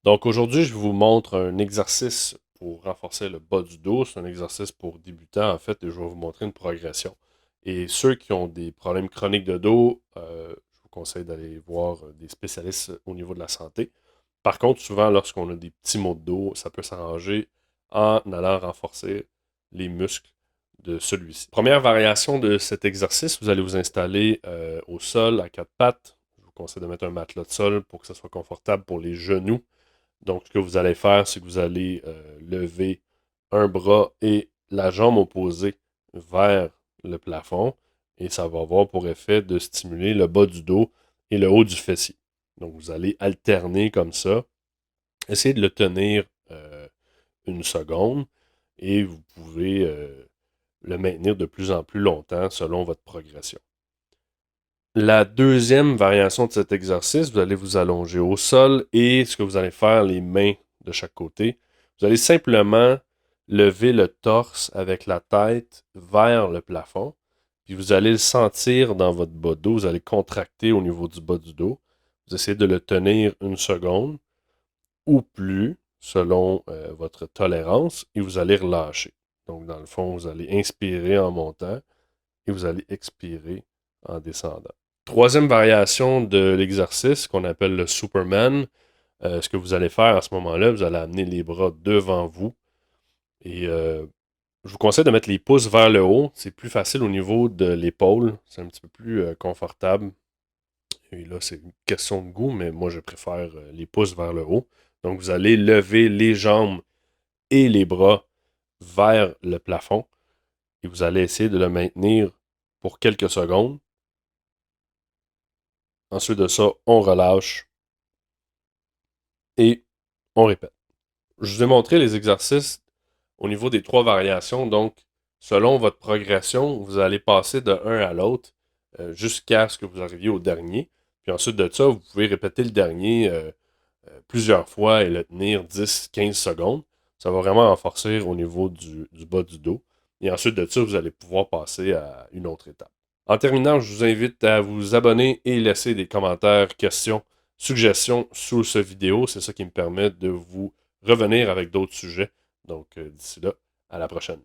Donc aujourd'hui, je vous montre un exercice pour renforcer le bas du dos. C'est un exercice pour débutants en fait et je vais vous montrer une progression. Et ceux qui ont des problèmes chroniques de dos, je vous conseille d'aller voir des spécialistes au niveau de la santé. Par contre, souvent, lorsqu'on a des petits maux de dos, ça peut s'arranger en allant renforcer les muscles de celui-ci. Première variation de cet exercice, vous allez vous installer au sol à quatre pattes. Je vous conseille de mettre un matelas de sol pour que ce soit confortable pour les genoux. Donc, ce que vous allez faire, c'est que vous allez lever un bras et la jambe opposée vers le plafond et ça va avoir pour effet de stimuler le bas du dos et le haut du fessier. Donc, vous allez alterner comme ça. Essayez de le tenir une seconde et vous pouvez le maintenir de plus en plus longtemps selon votre progression. La deuxième variation de cet exercice, vous allez vous allonger au sol et ce que vous allez faire, les mains de chaque côté, vous allez simplement lever le torse avec la tête vers le plafond, puis vous allez le sentir dans votre bas de dos, vous allez contracter au niveau du bas du dos. Vous essayez de le tenir une seconde ou plus selon votre tolérance et vous allez relâcher. Donc dans le fond, vous allez inspirer en montant et vous allez expirer en descendant. Troisième variation de l'exercice qu'on appelle le Superman. Ce que vous allez faire à ce moment-là, vous allez amener les bras devant vous et je vous conseille de mettre les pouces vers le haut. C'est plus facile au niveau de l'épaule. C'est un petit peu plus confortable. Et là, c'est une question de goût, mais moi, je préfère les pouces vers le haut. Donc, vous allez lever les jambes et les bras vers le plafond et vous allez essayer de le maintenir pour quelques secondes. Ensuite de ça, on relâche et on répète. Je vous ai montré les exercices au niveau des trois variations. Donc, selon votre progression, vous allez passer de un à l'autre jusqu'à ce que vous arriviez au dernier. Puis ensuite de ça, vous pouvez répéter le dernier plusieurs fois et le tenir 10-15 secondes. Ça va vraiment renforcer au niveau du bas du dos. Et ensuite de ça, vous allez pouvoir passer à une autre étape. En terminant, je vous invite à vous abonner et laisser des commentaires, questions, suggestions sous cette vidéo. C'est ça qui me permet de vous revenir avec d'autres sujets. Donc, d'ici là, à la prochaine.